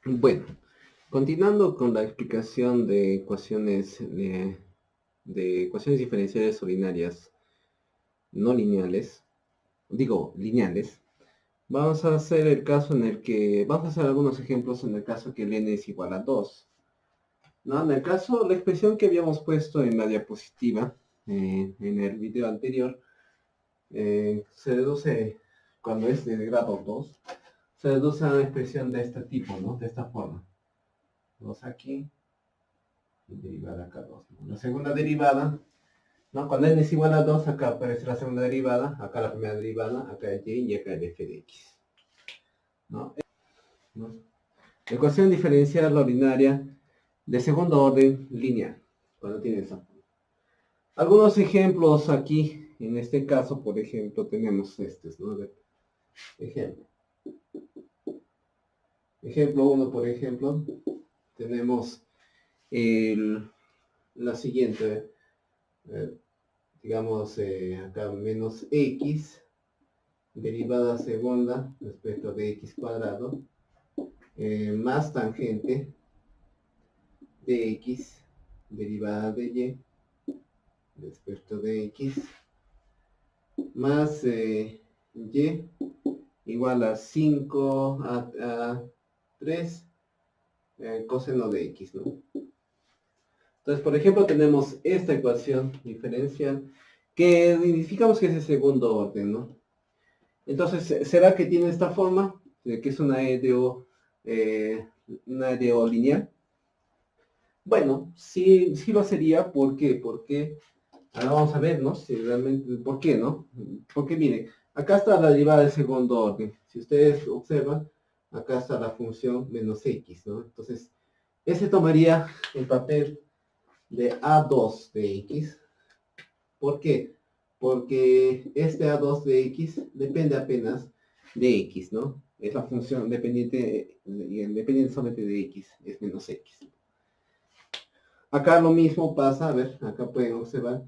Bueno, continuando con la explicación de ecuaciones diferenciales ordinarias no lineales, digo lineales, vamos a hacer el caso en el que, vamos a hacer algunos ejemplos en el caso que el n es igual a 2. ¿No? En el caso, la expresión que habíamos puesto en la diapositiva, en el video anterior, se deduce, cuando es de grado 2, se deduce a una expresión de este tipo, ¿no? De esta forma. 2 aquí, y derivada acá 2. ¿No? La segunda derivada, ¿no? Cuando n es igual a 2, acá aparece la segunda derivada, acá la primera derivada, acá el y acá el f de x. ¿No? ¿No? Ecuación diferencial ordinaria de segundo orden lineal, cuando tiene esa forma. Algunos ejemplos aquí, en este caso, por ejemplo, tenemos estos, ¿no? Ejemplo. Ejemplo 1, por ejemplo, tenemos la siguiente, eh, digamos, acá menos x, derivada segunda respecto de x cuadrado, más tangente de x, derivada de y, respecto de x, más y, igual a 5 a 3 coseno de x, ¿no? Entonces, por ejemplo, tenemos esta ecuación diferencial que identificamos que es de segundo orden, ¿no? Entonces, ¿será que tiene esta forma? Que es una EDO lineal. Bueno, sí, sí lo sería. ¿Por qué? Porque ahora vamos a ver, ¿no? Si realmente, ¿por qué, no? Porque miren, acá está la derivada del segundo orden. Si ustedes observan, acá está la función menos x, ¿no? Entonces, ese tomaría el papel de A2 de x. ¿Por qué? Porque este A2 de x depende apenas de x, ¿no? Es la función dependiente solamente de x, es menos x. Acá lo mismo pasa, a ver, acá pueden observar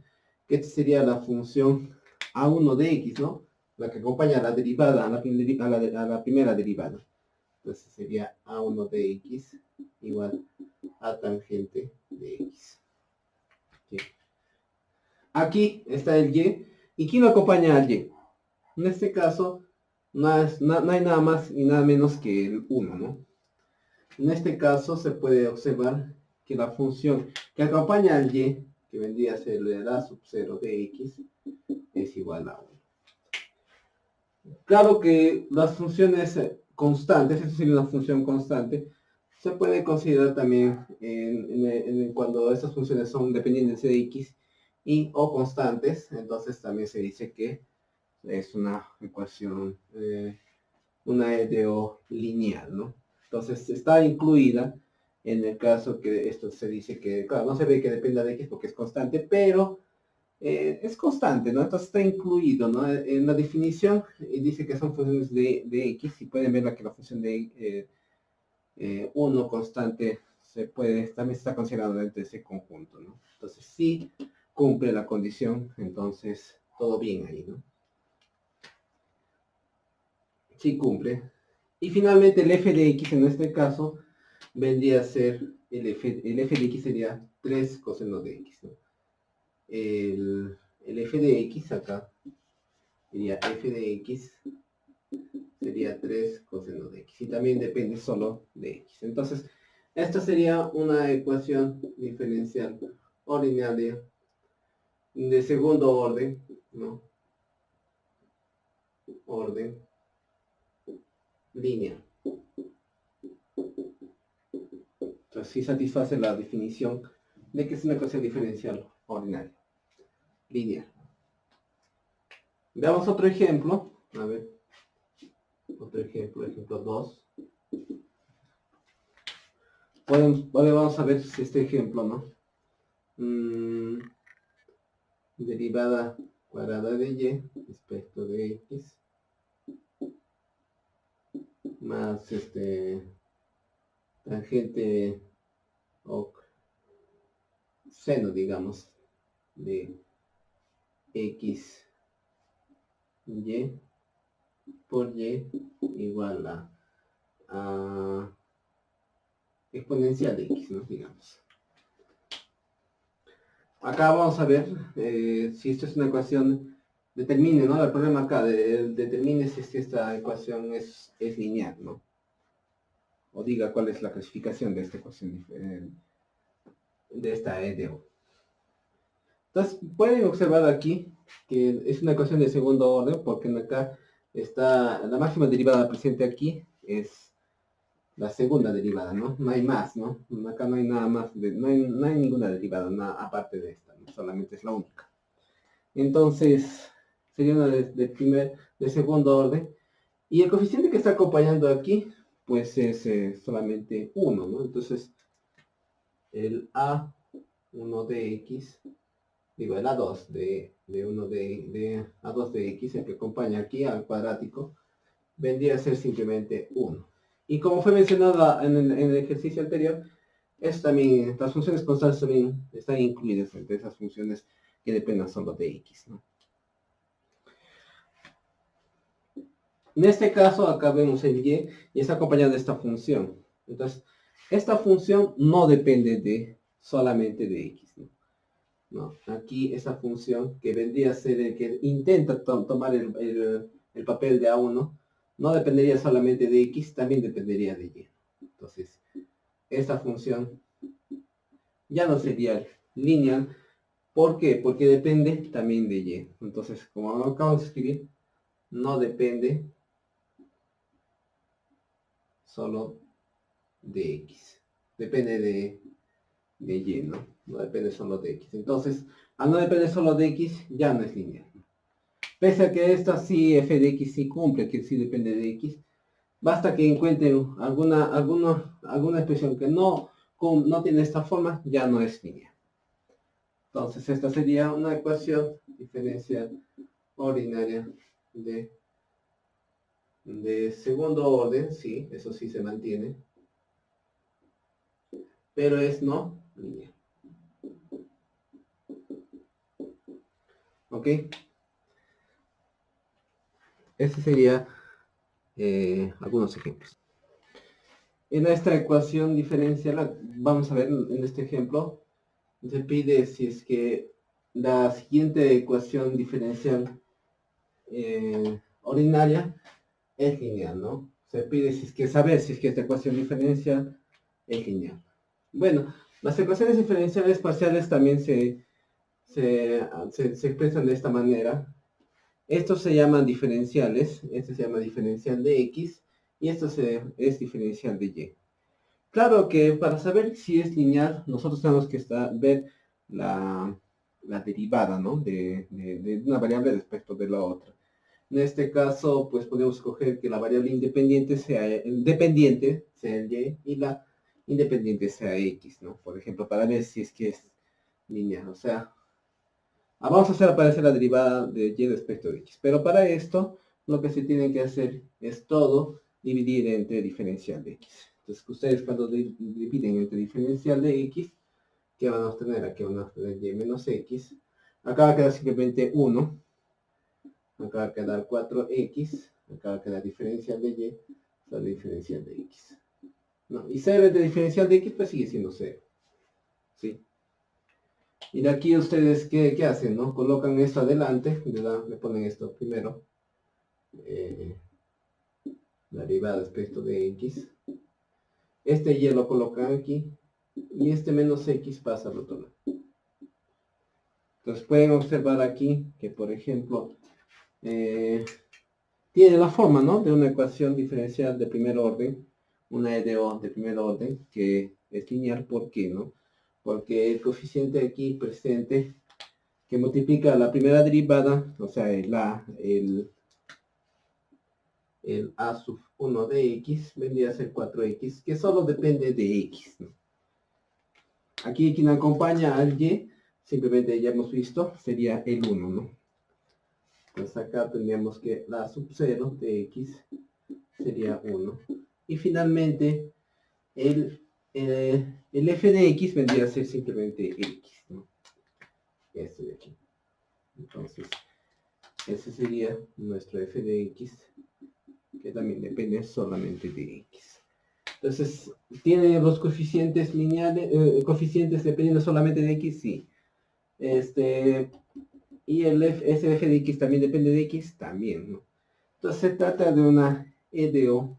que esta sería la función A1 de x, ¿no? La que acompaña a la derivada, a la primera derivada. Entonces sería A1 de x igual a tangente de x. ¿Sí? Aquí está el y. ¿Y quién lo acompaña al y? En este caso, no hay nada más y nada menos que el 1, ¿no? En este caso se puede observar que la función que acompaña al y, que vendría a ser la sub 0 de x, es igual a 1. Claro que las funciones constantes, esto sería una función constante, se puede considerar también cuando estas funciones son dependientes de x y o constantes, entonces también se dice que es una ecuación, una EDO lineal, ¿no? Entonces está incluida en el caso que esto se dice que, claro, no se ve que dependa de x porque es constante, pero es constante, ¿no? Entonces está incluido, ¿no? En la definición dice que son funciones de x y pueden ver que la función de 1 constante también está considerado dentro de ese conjunto, ¿no? Entonces sí cumple la condición, entonces todo bien ahí, ¿no? Sí cumple. Y finalmente el f de x en este caso vendría a ser el f de x sería 3 coseno de x, ¿no? El f de x acá sería f de x sería 3 coseno de x y también depende solo de x. Entonces, esta sería una ecuación diferencial ordinaria de segundo orden, ¿no? Orden lineal. Entonces, sí satisface la definición de que es una ecuación diferencial ordinaria, lineal. Veamos otro ejemplo. A ver, otro ejemplo, ejemplo 2. Vamos a ver este ejemplo, ¿no? Derivada cuadrada de y respecto de x más tangente o seno, digamos, de x y por y igual a exponencial de x, ¿no? Digamos. Acá vamos a ver si esto es una ecuación, determine, ¿no? El problema acá, determine si es que esta ecuación es lineal, ¿no? O diga cuál es la clasificación de esta ecuación, de esta EDO. Entonces, pueden observar aquí que es una ecuación de segundo orden, porque acá está la máxima derivada presente aquí, es la segunda derivada, ¿no? No hay más, ¿no? Acá no hay nada más, no hay ninguna derivada, nada aparte de esta, ¿no? Solamente es la única. Entonces, sería una de segundo orden. Y el coeficiente que está acompañando aquí, pues es solamente 1, ¿no? Entonces, el A1 de X, digo, el A2 de 1 de A2 de X, el que acompaña aquí al cuadrático, vendría a ser simplemente 1. Y como fue mencionado en el ejercicio anterior, también, las funciones constantes también están incluidas entre esas funciones que dependen solo de X, ¿no? En este caso, acá vemos el y está acompañado de esta función. Entonces, esta función no depende solamente de x, ¿no? No, aquí esa función que vendría a ser el que intenta tomar el papel de A1, no dependería solamente de x, también dependería de y. Entonces, esta función ya no sería lineal. ¿Por qué? Porque depende también de y. Entonces, como acabamos de escribir, no depende solo de x. Depende de y, ¿no? No depende solo de x. Entonces, al no depender solo de x, ya no es lineal. Pese a que esta sí, f de x sí cumple, que sí depende de x, basta que encuentren alguna expresión que no tiene esta forma, ya no es lineal. Entonces, esta sería una ecuación diferencial ordinaria de segundo orden, sí, eso sí se mantiene, pero es no lineal. ¿Ok? Ese sería algunos ejemplos. En esta ecuación diferencial, vamos a ver en este ejemplo, se pide si es que la siguiente ecuación diferencial ordinaria es lineal, ¿no? Se pide si es que saber si es que esta ecuación diferencial es lineal. Bueno, las ecuaciones diferenciales parciales también se expresan de esta manera. Estos se llaman diferenciales, este se llama diferencial de x y esto es diferencial de y. Claro que para saber si es lineal, nosotros tenemos que ver la derivada, ¿no? de una variable respecto de la otra. En este caso, pues podemos escoger que la variable independiente sea dependiente, sea el y, y la independiente sea x, ¿no? Por ejemplo, para ver si es que es lineal. O sea, vamos a hacer aparecer la derivada de y respecto de x. Pero para esto, lo que se tiene que hacer es todo dividir entre diferencial de x. Entonces, ustedes cuando dividen entre diferencial de x, ¿qué van a obtener? Aquí van a obtener y menos x. Acá va a quedar simplemente 1. Acá va a quedar 4x. Acá va a quedar diferencial de y sobre diferencial de x. No, y 0 entre diferencial de x, pues sigue siendo 0. ¿Sí? Y de aquí ustedes, ¿qué hacen? ¿No? Colocan esto adelante, le ponen esto primero, la derivada respecto de x. Este y lo colocan aquí, y este menos x pasa al otro lado. Entonces pueden observar aquí que, por ejemplo, tiene la forma, ¿no? De una ecuación diferencial de primer orden, una EDO de primer orden, que es lineal. ¿Por qué, no? Porque el coeficiente aquí presente que multiplica la primera derivada, o sea, el a sub 1 de x, vendría a ser 4x, que solo depende de x, ¿no? Aquí quien acompaña al y, simplemente ya hemos visto, sería el 1, ¿no? Entonces acá tendríamos que la sub 0 de x sería 1. Y finalmente, el f de x vendría a ser simplemente x, ¿no? Este de aquí. Entonces, ese sería nuestro f de x, que también depende solamente de x. Entonces, ¿tiene los coeficientes lineales, coeficientes dependiendo solamente de x? Sí. Y ese f de x también depende de x, también, ¿no? Entonces se trata de una EDO.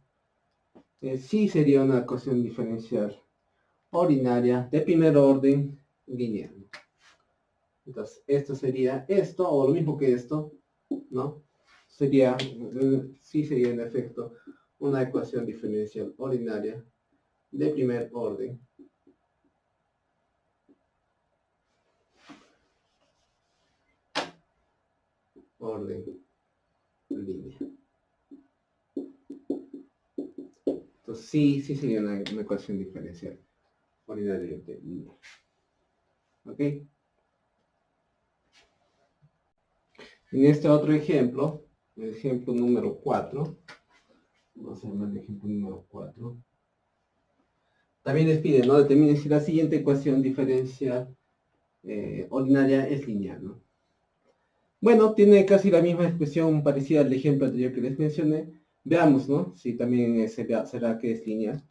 Sí sería una ecuación diferencial ordinaria de primer orden lineal. Entonces, esto sería esto, o lo mismo que esto, ¿no? Sería, sí sería en efecto una ecuación diferencial ordinaria de primer orden. Orden línea. Entonces, sí sería una ecuación diferencial ordinaria de línea. ¿Ok? En este otro ejemplo, el ejemplo número 4, vamos a llamar el ejemplo número 4. También les pide, ¿no? Determine si la siguiente ecuación diferencial ordinaria es lineal, ¿no? Bueno, tiene casi la misma expresión parecida al ejemplo anterior que les mencioné. Veamos, ¿no? Si también será que es lineal.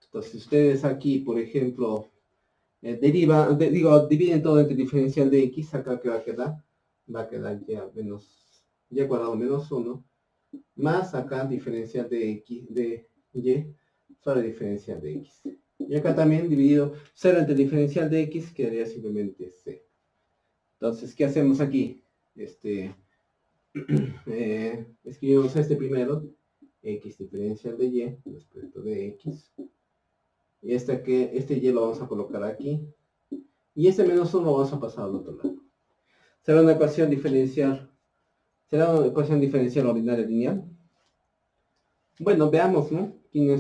Entonces, ustedes aquí, por ejemplo, dividen todo entre diferencial de x, acá que va a quedar y cuadrado menos 1, más acá diferencial de x, de y, sobre diferencial de x. Y acá también dividido 0 entre diferencial de x, quedaría simplemente c. Entonces, ¿qué hacemos aquí? Escribimos este primero, x diferencial de y respecto de x. Y este y lo vamos a colocar aquí. Y este menos 1 lo vamos a pasar al otro lado. Será una ecuación diferencial. ¿Será una ecuación diferencial ordinaria lineal? Bueno, veamos, ¿no?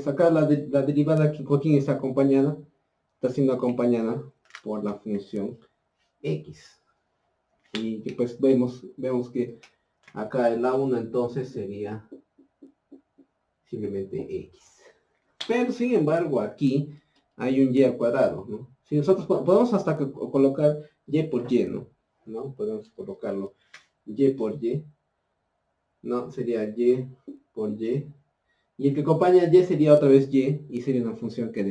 Acá la derivada por quién está acompañada. Está siendo acompañada por la función x. Y que pues vemos que acá el A1 entonces sería simplemente x. Pero sin embargo aquí hay un y al cuadrado, ¿no? Si nosotros podemos hasta colocar y por y, ¿no? Podemos colocarlo y por y, ¿no? Sería y por y. Y el que acompaña y sería otra vez y sería una función que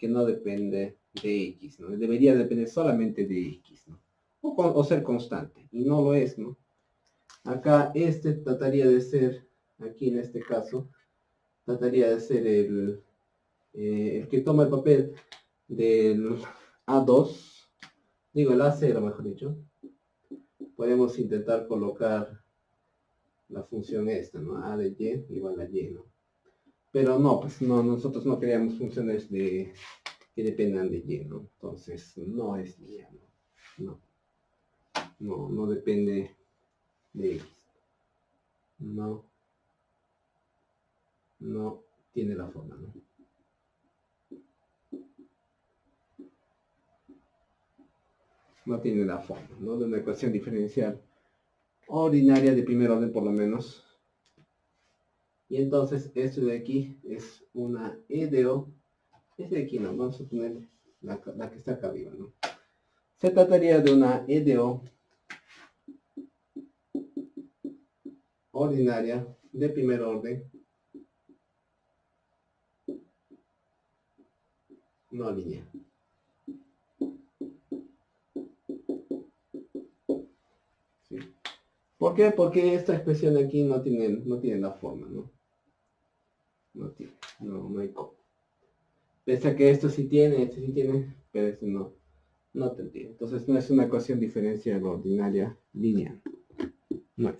no depende de x, ¿no? Debería depender solamente de x, ¿no? O ser constante, y no lo es, ¿no? Acá trataría de ser, aquí en este caso, trataría de ser el que toma el papel del A2, digo el A0 mejor dicho. Podemos intentar colocar la función esta, ¿no? A de y igual a y, ¿no? Pero no, pues no, nosotros no queríamos funciones que dependan de y, ¿no? Entonces no es lineal, no depende de x. No tiene la forma, ¿no? No tiene la forma, ¿no? De una ecuación diferencial ordinaria de primer orden por lo menos. Y entonces esto de aquí es una EDO. Este de aquí no, vamos a poner la que está acá arriba, ¿no? Se trataría de una EDO ordinaria de primer orden no lineal. ¿Sí? ¿Por qué? Porque esta expresión de aquí no tiene la forma, ¿no? No hay cómo. Pese a que esto sí tiene, pero este no tendría. Entonces no es una ecuación diferencial ordinaria lineal. No es.